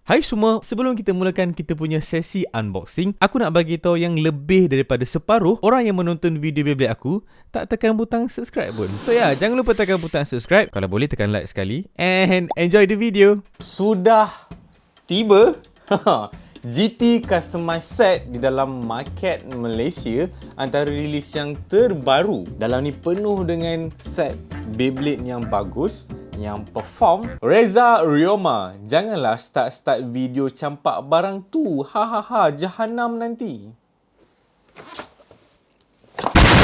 Hai semua, sebelum kita mulakan kita punya sesi unboxing, aku nak bagi tahu yang lebih daripada separuh orang yang menonton video Beyblade aku tak tekan butang subscribe pun. So jangan lupa tekan butang subscribe, kalau boleh tekan like sekali, and enjoy the video. Sudah tiba GT Customized Set di dalam market Malaysia, antara rilis yang terbaru. Dalam ni penuh dengan set Beyblade yang bagus, yang perform. Reza Ryoma, janganlah start video campak barang tu. Jahanam nanti.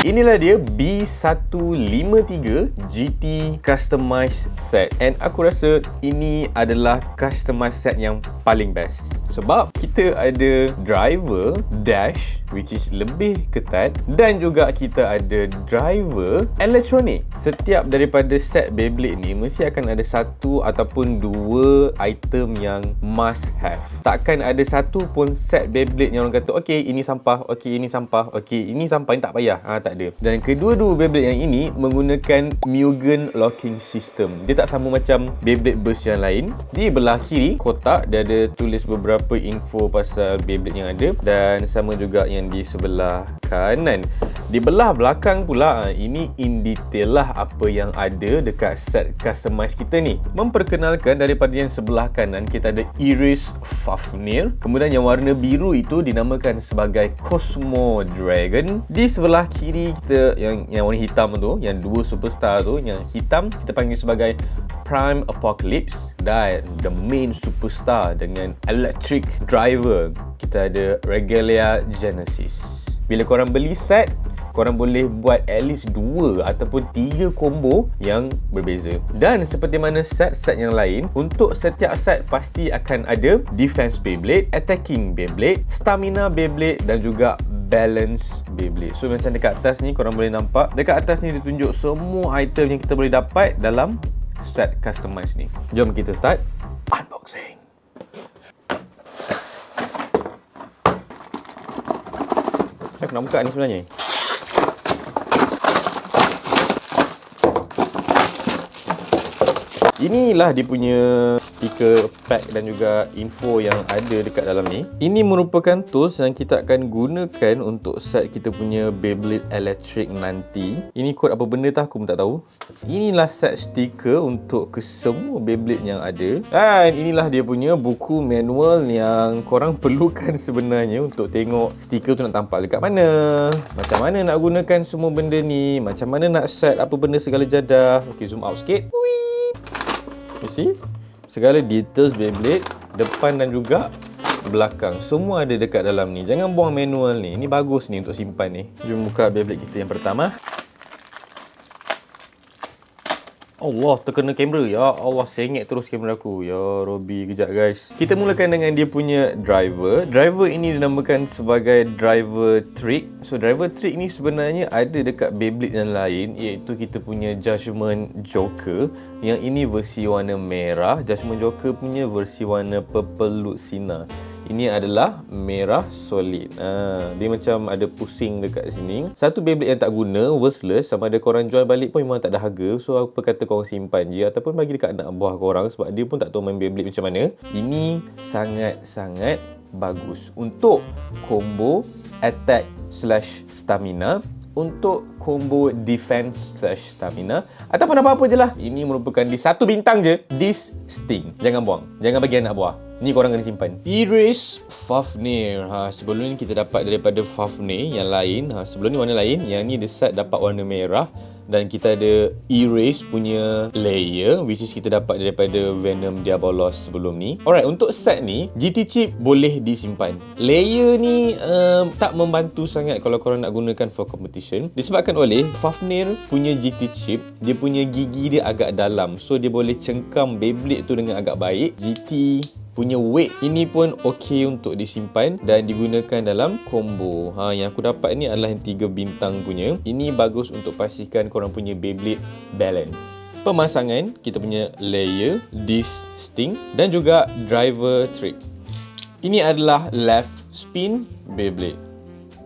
Inilah dia B153 GT Customized Set, and aku rasa ini adalah customized set yang paling best sebab kita ada driver dash which is lebih ketat, dan juga kita ada driver elektronik. Setiap daripada set Beyblade ni mesti akan ada satu ataupun dua item yang must have. Takkan ada satu pun set Beyblade yang orang kata okey ini sampah, okey ini sampah, okey ini sampah, ini tak payah. Tak ada. Dan kedua-dua Beyblade yang ini menggunakan Mugen locking system. Dia tak sama macam Beyblade Burst yang lain. Di belah kiri kotak dia ada tulis beberapa info pasal Beyblade yang ada, dan sama juga yang di sebelah kanan. Di belah belakang pula, ini in detail lah apa yang ada dekat set customize kita ni. Memperkenalkan daripada yang sebelah kanan, kita ada Iris Fafnir. Kemudian yang warna biru itu dinamakan sebagai Cosmo Dragon. Di sebelah kiri kita yang warna hitam tu, yang dua superstar tu, yang hitam kita panggil sebagai Prime Apocalypse, dan the main superstar dengan electric driver kita ada Regalia Genesis. Bila korang beli set, korang boleh buat at least 2 ataupun 3 combo yang berbeza. Dan seperti mana set-set yang lain, untuk setiap set pasti akan ada Defense Beyblade, Attacking Beyblade, Stamina Beyblade, dan juga Balance Beyblade. So macam dekat atas ni korang boleh nampak, dekat atas ni ditunjuk semua item yang kita boleh dapat dalam set customize ni. Jom kita start unboxing. Aku nak buka ni sebenarnya. Inilah dia punya stiker pack dan juga info yang ada dekat dalam ni. Ini merupakan tools yang kita akan gunakan untuk set kita punya Beyblade Electric nanti. Ini kod apa benda tak, aku pun tak tahu. Inilah set stiker untuk kesemua Beyblade yang ada. Dan inilah dia punya buku manual yang korang perlukan sebenarnya untuk tengok stiker tu nak tampak dekat mana, macam mana nak gunakan semua benda ni, macam mana nak set apa benda segala jadah. Okay, zoom out sikit. You see? Segala details Beyblade depan dan juga belakang semua ada dekat dalam ni. Jangan buang manual ni. Ini bagus ni untuk simpan ni. Jom buka Beyblade kita yang pertama. Allah, terkena kamera. Ya Allah, sengit terus kamera aku. Ya Robby, kejap guys. Kita mulakan dengan dia punya driver. Driver ini dinamakan sebagai driver trick. So driver trick ni sebenarnya ada dekat Beyblade yang lain, iaitu kita punya Judgment Joker. Yang ini versi warna merah. Judgment Joker punya versi warna purple Lucina. Ini adalah merah solid. Dia macam ada pusing dekat sini. Satu Beyblade yang tak guna, worthless, sama ada korang jual balik pun memang tak ada harga. So apa kata korang simpan je ataupun bagi dekat anak buah korang, sebab dia pun tak tahu main Beyblade macam mana. Ini sangat-sangat bagus untuk combo attack / stamina, untuk combo defense / stamina, ataupun apa-apa je lah. Ini merupakan di 1 bintang je. This Sting. Jangan buang. Jangan bagi anak buah. Ni korang kena simpan. Iris Fafnir. Sebelum ni kita dapat daripada Fafnir yang lain. Sebelum ni warna lain. Yang ni the set dapat warna merah. Dan kita ada Iris punya layer, which is kita dapat daripada Venom Diabolos sebelum ni. Alright, untuk set ni GT chip boleh disimpan. Layer ni tak membantu sangat kalau korang nak gunakan for competition, disebabkan oleh Fafnir punya GT chip, dia punya gigi dia agak dalam, so dia boleh cengkam Beyblade tu dengan agak baik. GT punya weight ini pun okey untuk disimpan dan digunakan dalam combo. Yang aku dapat ni adalah yang 3 bintang punya. Ini bagus untuk pastikan korang punya Beyblade balance. Pemasangan, kita punya layer, disc Sting, dan juga driver trick. Ini adalah left spin Beyblade.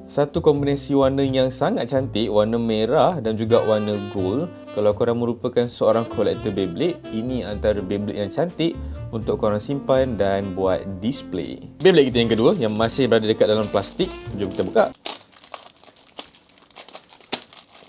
Satu kombinasi warna yang sangat cantik, warna merah dan juga warna gold. kalau korang merupakan seorang kolektor Beyblade, ini antara Beyblade yang cantik untuk korang simpan dan buat display. Beyblade kita yang kedua yang masih berada dekat dalam plastik. Jom kita buka.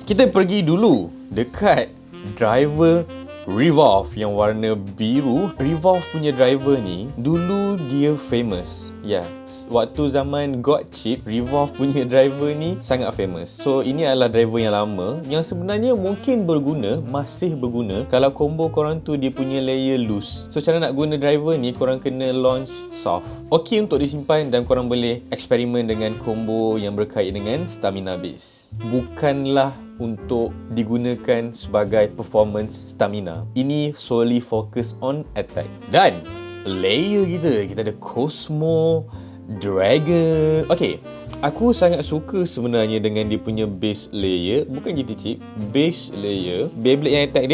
Kita pergi dulu dekat driver Revolve yang warna biru. Revolve punya driver ni dulu dia famous. Ya, waktu zaman got cheap, Revolve punya driver ni sangat famous. So ini adalah driver yang lama yang sebenarnya mungkin berguna, masih berguna kalau combo korang tu dia punya layer loose. So cara nak guna driver ni korang kena launch soft. Okey untuk disimpan dan korang boleh eksperimen dengan combo yang berkait dengan stamina base. Bukanlah untuk digunakan sebagai performance stamina. Ini solely fokus on attack. Dan layer kita ada Cosmo Dragon. Okay, aku sangat suka sebenarnya dengan dia punya base layer. Bukan GT chip, base layer. Beyblade yang attack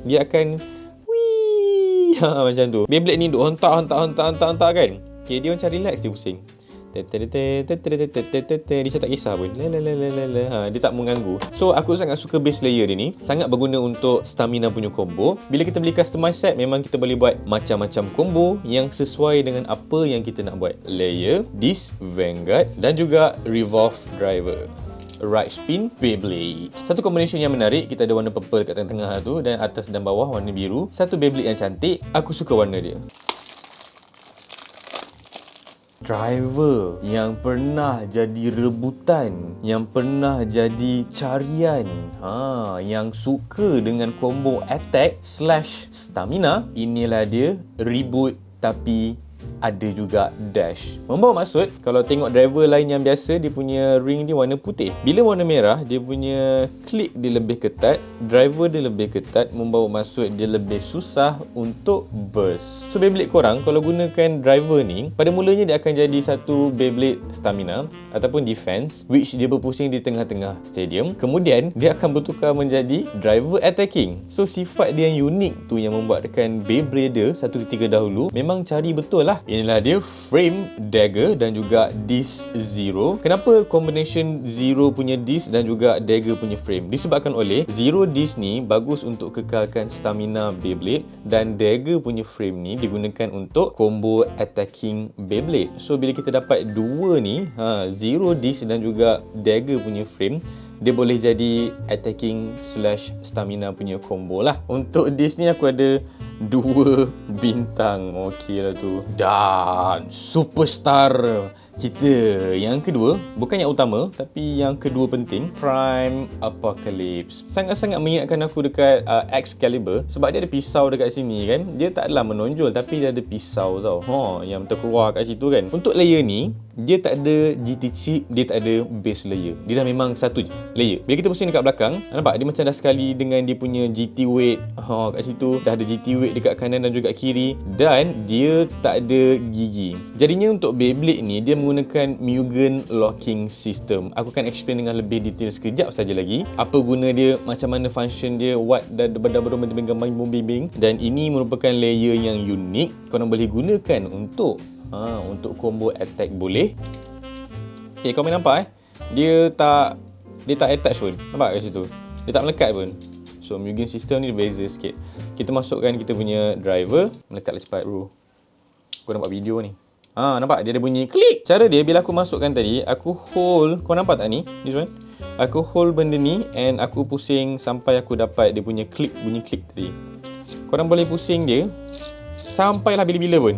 dia akan wii macam tu. Beyblade ni duk hentak kan. Okay, dia macam relax, dia pusing. Dia macam tak kisah pun. Dia tak mengganggu. So aku sangat suka base layer dia ni. Sangat berguna untuk stamina punya combo. Bila kita beli customize set, memang kita boleh buat macam-macam combo yang sesuai dengan apa yang kita nak buat. Layer, disc, Vanguard dan juga Revolve driver. Right spin Beyblade. Satu combination yang menarik. Kita ada warna purple kat tengah-tengah tu dan atas dan bawah warna biru. Satu Beyblade yang cantik. Aku suka warna dia. Driver yang pernah jadi rebutan, yang pernah jadi carian, yang suka dengan combo attack / stamina. Inilah dia, reboot tapi ada juga dash. Membawa maksud, kalau tengok driver lain yang biasa, dia punya ring dia warna putih. Bila warna merah, dia punya klik dia lebih ketat, driver dia lebih ketat, membawa maksud dia lebih susah untuk burst. So Beyblade korang, kalau gunakan driver ni, pada mulanya dia akan jadi satu Beyblade stamina ataupun defense, which dia berpusing di tengah-tengah stadium. Kemudian, dia akan bertukar menjadi driver attacking. So sifat dia yang unik tu yang membuatkan Beyblade dia satu ketika dahulu memang cari betul lah. Inilah dia, frame dagger dan juga disc zero. Kenapa combination zero punya disc dan juga dagger punya frame? Disebabkan oleh zero disc ni bagus untuk kekalkan stamina Beyblade dan dagger punya frame ni digunakan untuk combo attacking Beyblade. So bila kita dapat dua ni, zero disc dan juga dagger punya frame, dia boleh jadi attacking / stamina punya combo lah. Untuk disc ni aku ada 2 bintang. Okey lah tu. Dan superstar kita yang kedua, bukan yang utama tapi yang kedua penting, Prime Apocalypse. Sangat-sangat mengingatkan aku dekat Excalibur sebab dia ada pisau dekat sini kan. Dia tak adalah menonjol tapi dia ada pisau tau. Yang terkeluar kat situ kan. Untuk layer ni, dia tak ada GT chip, dia tak ada base layer. Dia dah memang satu je layer. Bila kita pusing dekat belakang, nampak dia macam dah sekali dengan dia punya GT weight. Kat situ dah ada GT weight dekat kanan dan juga kiri, dan dia tak ada gigi. Jadinya untuk Beyblade ni dia menggunakan Mugen locking system. Aku akan explain dengan lebih detail sekejap saja lagi. Apa guna dia, macam mana function dia, what dan benda-benda gambar bimbing. Dan ini merupakan layer yang unik. Korang boleh gunakan untuk combo attack boleh. Okay, kau boleh nampak dia tak attach pun. Nampak kat situ? Dia tak melekat pun. So Mugen system ni beza sikit. Kita masukkan kita punya driver. Melekatlah cepat bro. Kau nampak video ni. Nampak dia ada bunyi klik. Cara dia, bila aku masukkan tadi, aku hold. Kau nampak tak ni? This one. Aku hold benda ni and aku pusing sampai aku dapat dia punya klik, bunyi klik tadi. Korang boleh pusing dia sampailah bila-bila pun.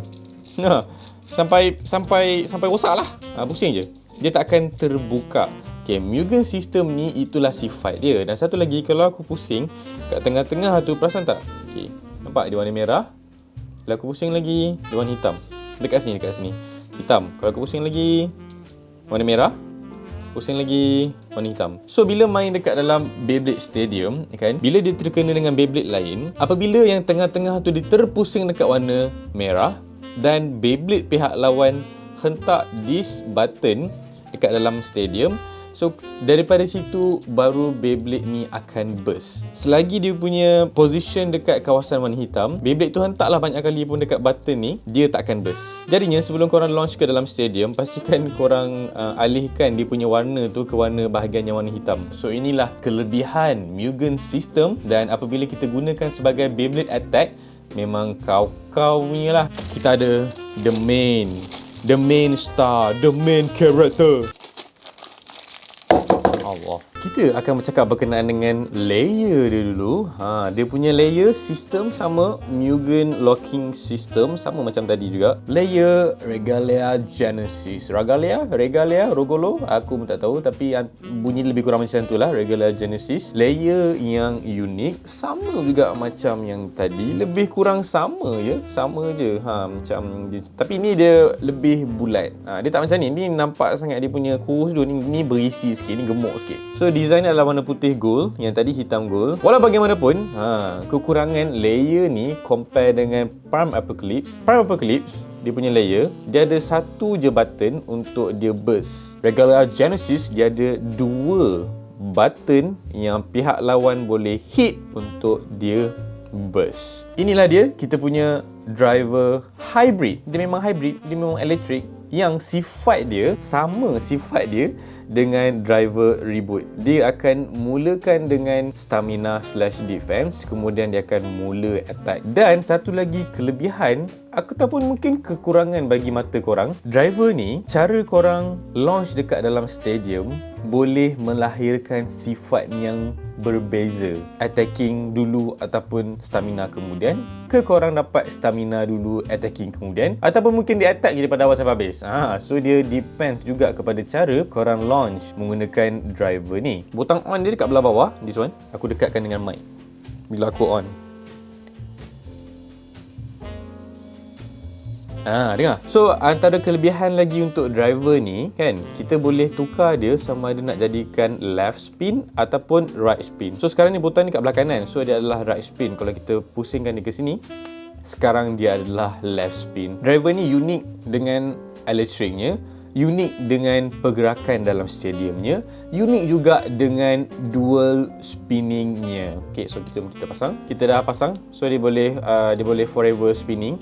Sampai rosak lah. Pusing je. Dia tak akan terbuka. Okay, Mugen system ni itulah sifat dia. Dan satu lagi, kalau aku pusing kat tengah-tengah tu, perasan tak? Okay, nampak dia warna merah. Kalau aku pusing lagi, dia warna hitam. Dekat sini hitam. Kalau aku pusing lagi, warna merah. Pusing lagi, warna hitam. So bila main dekat dalam Beyblade Stadium kan, bila dia terkena dengan Beyblade lain, apabila yang tengah-tengah tu dia terpusing dekat warna merah dan Beyblade pihak lawan hentak this button dekat dalam stadium, So daripada situ baru Beyblade ni akan burst. Selagi dia punya position dekat kawasan warna hitam, Beyblade tu hentaklah banyak kali pun dekat button ni, dia tak akan burst. Jadinya sebelum korang launch ke dalam stadium, pastikan korang alihkan dia punya warna tu ke warna bahagian yang warna hitam. So inilah kelebihan Mugen system, dan apabila kita gunakan sebagai Beyblade attack, memang kau ni lah. Kita ada the main star, the main character. Allah. Kita akan bercakap berkenaan dengan layer dia dulu. Dia punya layer sistem sama Mugen locking system, sama macam tadi juga. Layer Regalia Genesis. Regalia, Rogolo, aku pun tak tahu, tapi bunyi lebih kurang macam tu lah, Regalia Genesis. Layer yang unik, sama juga macam yang tadi, lebih kurang sama je, sama je. Macam dia, tapi ni dia lebih bulat. Dia tak macam ni. Ni nampak sangat dia punya kurus tu, ni berisi sikit, ni gemuk sikit. So design adalah warna putih gold, yang tadi hitam gold. Walau bagaimanapun, kekurangan layer ni compare dengan Prime Apocalypse. Prime Apocalypse, dia punya layer, dia ada satu je button untuk dia burst. Regalia Genesis, dia ada dua button yang pihak lawan boleh hit untuk dia burst. Inilah dia, kita punya driver hybrid. Dia memang hybrid, dia memang elektrik, yang sifat dia sama sifat dia dengan driver reboot. Dia akan mulakan dengan stamina/defense, kemudian dia akan mula attack. Dan satu lagi kelebihan, aku tahu pun mungkin kekurangan bagi mata korang, driver ni, cara korang launch dekat dalam stadium boleh melahirkan sifat yang berbeza. Attacking dulu ataupun stamina kemudian, ke korang dapat stamina dulu, attacking kemudian, ataupun mungkin dia attack je daripada awal sampai habis. So dia depends juga kepada cara korang launch menggunakan driver ni. Butang on dia dekat belah bawah, this one. Aku dekatkan dengan mic bila aku on. Dengar. So antara kelebihan lagi untuk driver ni kan, kita boleh tukar dia sama ada nak jadikan left spin ataupun right spin. So sekarang ni butang ni kat belah kanan, so dia adalah right spin. Kalau kita pusingkan dia ke sini, sekarang dia adalah left spin. Driver ni unik dengan elektriknya, unik dengan pergerakan dalam stadiumnya, unik juga dengan dual spinningnya. Okay, so kita pasang. Kita dah pasang, so dia boleh forever spinning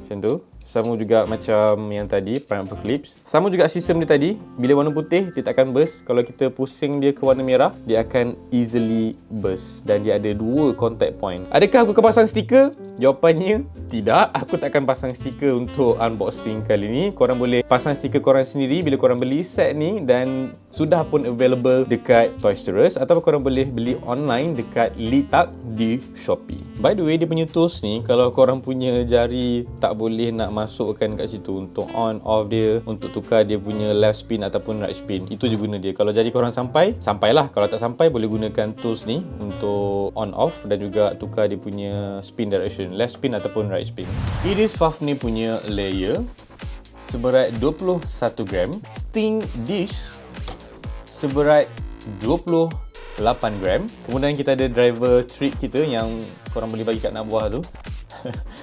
macam tu. Sama juga macam yang tadi, Prime Apocalypse. Sama juga sistem dia tadi, bila warna putih dia tak akan burst. Kalau kita pusing dia ke warna merah, dia akan easily burst. Dan dia ada dua contact point. Adakah aku akan pasang stiker? Jawapannya tidak. Aku tak akan pasang stiker untuk unboxing kali ni. Korang boleh pasang stiker korang sendiri bila korang beli set ni, dan sudah pun available dekat Toys R Us, atau korang boleh beli online dekat Litak di Shopee. By the way, dia punya tools ni, kalau korang punya jari tak boleh nak masukkan kat situ untuk on off dia, untuk tukar dia punya left spin ataupun right spin, itu je guna dia. Kalau jari korang sampailah. Kalau tak sampai, boleh gunakan tools ni untuk on off dan juga tukar dia punya spin direction, left spin ataupun right spin. Iris Fafnir punya layer seberat 21 gram, Sting Dish seberat 28 gram. Kemudian kita ada driver trick kita yang korang boleh bagi kat nak buah tu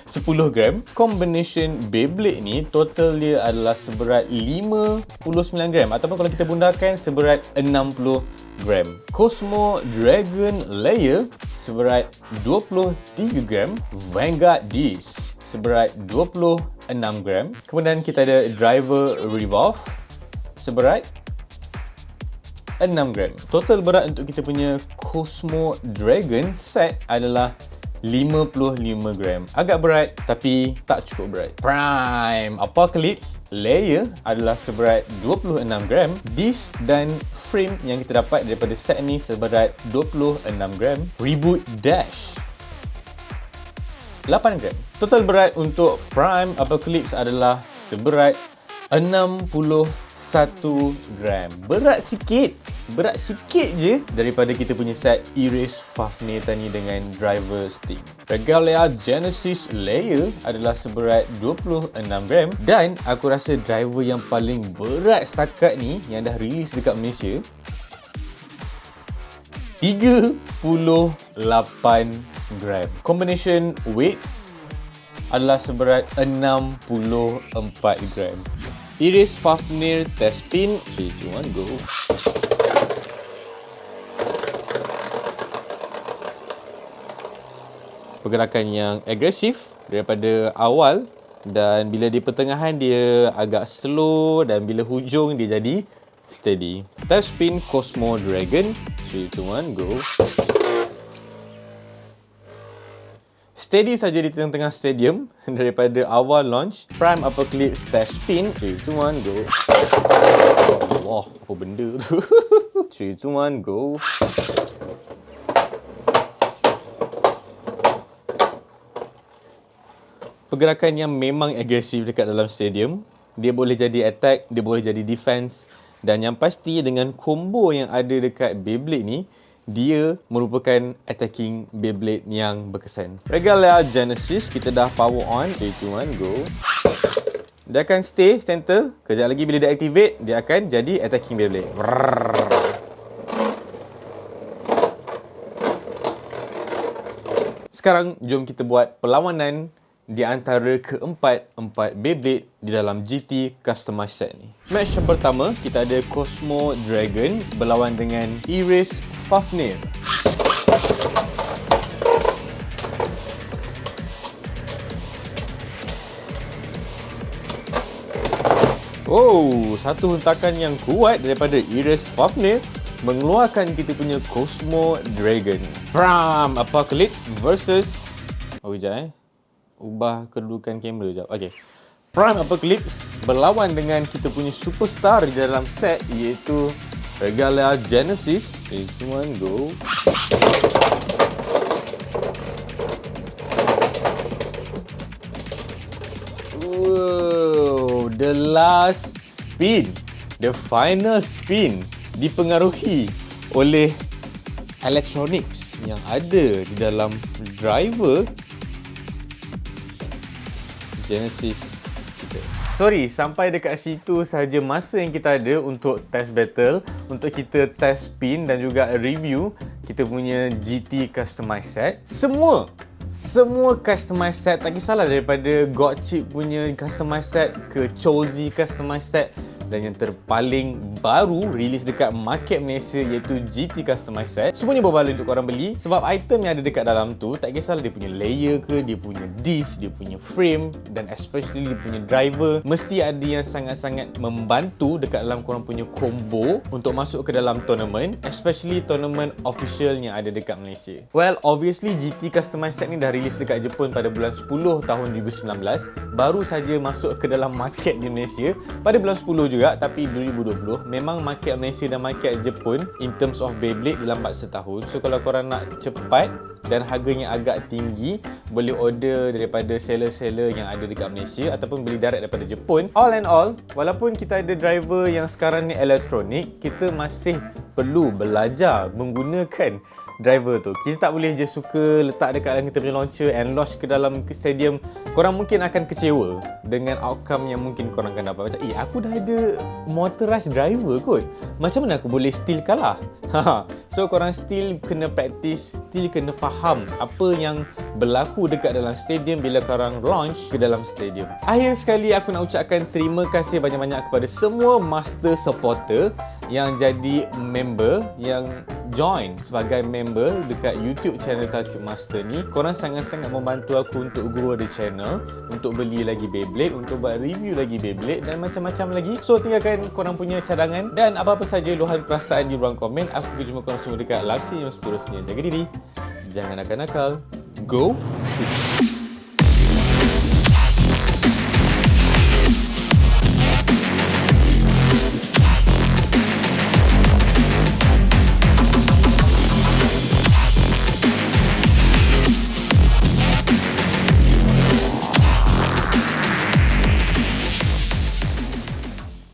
10 gram. Combination Beyblade ni total dia adalah seberat 59 gram, ataupun kalau kita bundakan seberat 60 gram. Cosmo Dragon Layer seberat 23 gram. Vanguard Dish seberat 26 gram. Kemudian kita ada Driver Revolve seberat 6 gram. Total berat untuk kita punya Cosmo Dragon set adalah 55 gram. Agak berat tapi tak cukup berat. Prime Apocalypse layer adalah seberat 26 gram. Disc dan frame yang kita dapat daripada set ni seberat 26 gram. Reboot Dash 8 gram. Total berat untuk Prime Apocalypse adalah seberat 61 gram. Berat sikit je daripada kita punya set Iris Fafnir tadi dengan driver Sting. Regalia Genesis layer adalah seberat 26 gram, dan aku rasa driver yang paling berat setakat ni yang dah release dekat Malaysia, 38 gram. Combination weight adalah seberat 64 gram. Iris Fafnir test spin. 3, 2, 1, go. pergerakan yang agresif daripada awal, dan bila di pertengahan dia agak slow, dan bila hujung dia jadi steady. Test spin Cosmo Dragon. 3, 2, 1, go. Steady saja di tengah-tengah stadium daripada awal launch. Prime Apocalypse test spin. 3, 2, 1, go. Allah, apa benda tu? 3, 2, 1, go. Pergerakan yang memang agresif dekat dalam stadium. Dia boleh jadi attack, dia boleh jadi defense. Dan yang pasti dengan combo yang ada dekat Beyblade ni, dia merupakan attacking Beyblade yang berkesan. Regalia Genesis, kita dah power on. 3, 2, 1, go. Dia akan stay center. Kejap lagi bila dia activate, dia akan jadi attacking Beyblade. Sekarang, jom kita buat perlawanan di antara keempat Beyblade di dalam GT Customized Set ni. Match yang pertama, kita ada Cosmo Dragon berlawan dengan Iris Fafnir. Oh, satu hentakan yang kuat daripada Iris Fafnir mengeluarkan kita punya Cosmo Dragon. Prime Apocalypse versus... Oh, kejap ubah kedudukan kamera sekejap. Okay. Prime Apocalypse berlawan dengan kita punya superstar di dalam set, iaitu Regalia Genesis. 3, 2, 1, go. Wow, the last spin, the final spin dipengaruhi oleh electronics yang ada di dalam driver Genesis kita. Sorry, sampai dekat situ sahaja masa yang kita ada untuk test battle, untuk kita test spin dan juga review kita punya GT Customized Set. Semua customized set, tak kisahlah daripada Godchip punya customized set ke Chozy customized set, dan yang terpaling baru rilis dekat market Malaysia iaitu GT Customized Set. Semuanya berbaloi untuk korang beli sebab item yang ada dekat dalam tu, tak kisahlah dia punya layer ke, dia punya disc, dia punya frame, dan especially dia punya driver, mesti ada yang sangat-sangat membantu dekat dalam korang punya combo untuk masuk ke dalam tournament, especially tournament official yang ada dekat Malaysia. Well, obviously GT Customized Set ni dah rilis dekat Jepun pada bulan 10 tahun 2019, baru saja masuk ke dalam market di Malaysia pada bulan 10 juga. Tapi 2020 memang market Malaysia dan market Jepun in terms of Beyblade lambat setahun. So kalau korang nak cepat dan harganya agak tinggi, boleh order daripada seller-seller yang ada dekat Malaysia ataupun beli direct daripada Jepun. All and all, walaupun kita ada driver yang sekarang ni elektronik, kita masih perlu belajar menggunakan driver tu. Kita tak boleh je suka letak dekat dalam kita punya launcher and launch ke dalam stadium. Korang mungkin akan kecewa dengan outcome yang mungkin korang akan dapat. Macam, aku dah ada motorized driver kot, macam mana aku boleh still kalah? So korang still kena practice, still kena faham apa yang berlaku dekat dalam stadium bila korang launch ke dalam stadium. Akhir sekali aku nak ucapkan terima kasih banyak-banyak kepada semua master supporter yang jadi member, yang join sebagai member dekat YouTube channel Culture Master ni. Korang sangat-sangat membantu aku untuk grow the channel, untuk beli lagi Beyblade, untuk buat review lagi Beyblade dan macam-macam lagi. So tinggalkan korang punya cadangan dan apa-apa saja luahan perasaan di ruang komen. Aku akan jumpa korang semua dekat live stream yang seterusnya. Jaga diri, jangan nakal-nakal, go shoot!